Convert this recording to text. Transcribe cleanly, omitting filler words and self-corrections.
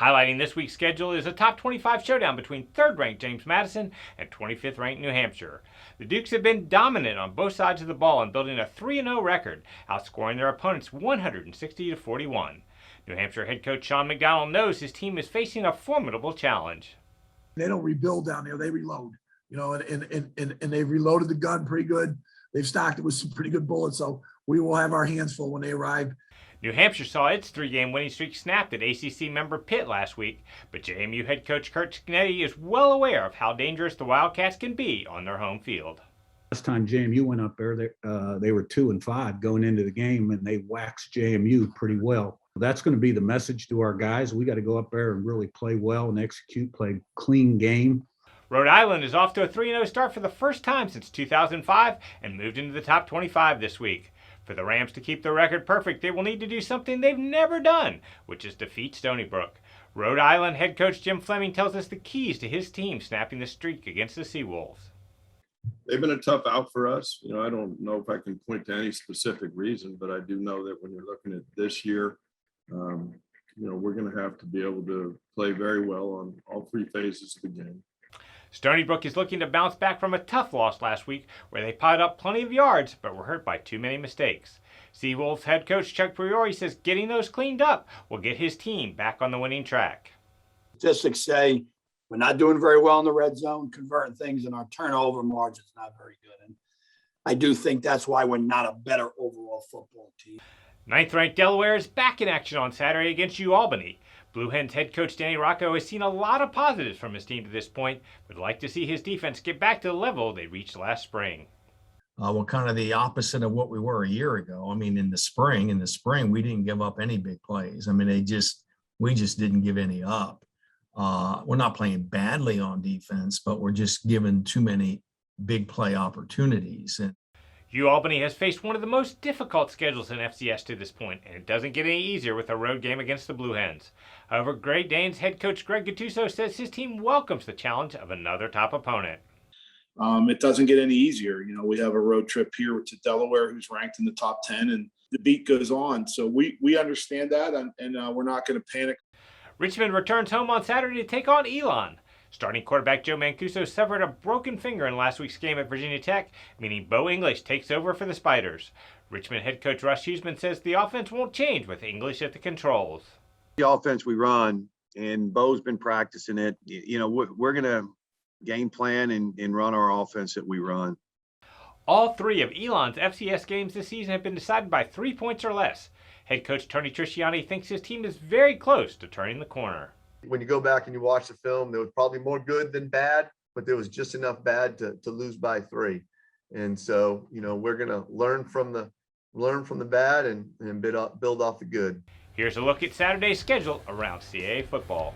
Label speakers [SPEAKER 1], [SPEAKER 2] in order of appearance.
[SPEAKER 1] Highlighting this week's schedule is a top 25 showdown between 3rd-ranked James Madison and 25th-ranked New Hampshire. The Dukes have been dominant on both sides of the ball and building a 3-0 record, outscoring their opponents 160-41. New Hampshire head coach Sean McDonald knows his team is facing a formidable challenge.
[SPEAKER 2] They don't rebuild down there; they reload. And they've reloaded the gun pretty good. They've stocked it with some pretty good bullets, so we will have our hands full when they arrive.
[SPEAKER 1] New Hampshire saw its 3-game winning streak snapped at ACC member Pitt last week, but JMU head coach Curt Cignetti is well aware of how dangerous the Wildcats can be on their home field.
[SPEAKER 3] Last time JMU went up there, they were 2-5 going into the game, and they waxed JMU pretty well. That's going to be the message to our guys. We got to go up there and really play well and execute, play a clean game.
[SPEAKER 1] Rhode Island is off to a 3-0 start for the first time since 2005 and moved into the top 25 this week. For the Rams to keep their record perfect, they will need to do something they've never done, which is defeat Stony Brook. Rhode Island head coach Jim Fleming tells us the keys to his team snapping the streak against the Seawolves.
[SPEAKER 4] They've been a tough out for us. I don't know if I can point to any specific reason, but I do know that when you're looking at this year, we're going to have to be able to play very well on all three phases of the game.
[SPEAKER 1] Stony Brook is looking to bounce back from a tough loss last week where they piled up plenty of yards but were hurt by too many mistakes. Seawolves head coach Chuck Priore says getting those cleaned up will get his team back on the winning track.
[SPEAKER 5] Statistics say we're not doing very well in the red zone, converting things, and our turnover margin is not very good. And I do think that's why we're not a better overall football team.
[SPEAKER 1] 9th-ranked Delaware is back in action on Saturday against UAlbany. Blue Hens head coach Danny Rocco has seen a lot of positives from his team to this point, but would like to see his defense get back to the level they reached last spring.
[SPEAKER 6] Well, kind of the opposite of what we were a year ago. I mean, in the spring, we didn't give up any big plays. I mean, we just didn't give any up. We're not playing badly on defense, but we're just given too many big play opportunities. And
[SPEAKER 1] UAlbany has faced one of the most difficult schedules in FCS to this point, and it doesn't get any easier with a road game against the Blue Hens. However, Great Danes head coach Greg Gattuso says his team welcomes the challenge of another top opponent.
[SPEAKER 7] It doesn't get any easier. We have a road trip here to Delaware, who's ranked in the top 10, and the beat goes on. So we understand that, and we're not going to panic.
[SPEAKER 1] Richmond returns home on Saturday to take on Elon. Starting quarterback Joe Mancuso suffered a broken finger in last week's game at Virginia Tech, meaning Bo English takes over for the Spiders. Richmond head coach Russ Huesman says the offense won't change with English at the controls.
[SPEAKER 8] The offense we run, and Bo's been practicing it. We're going to game plan and run our offense that we run.
[SPEAKER 1] All 3 of Elon's FCS games this season have been decided by 3 points or less. Head coach Tony Trisciani thinks his team is very close to turning the corner.
[SPEAKER 9] When you go back and you watch the film, there was probably more good than bad, but there was just enough bad to lose by 3. And so, we're going to learn from the bad and build off the good.
[SPEAKER 1] Here's a look at Saturday's schedule around CAA football.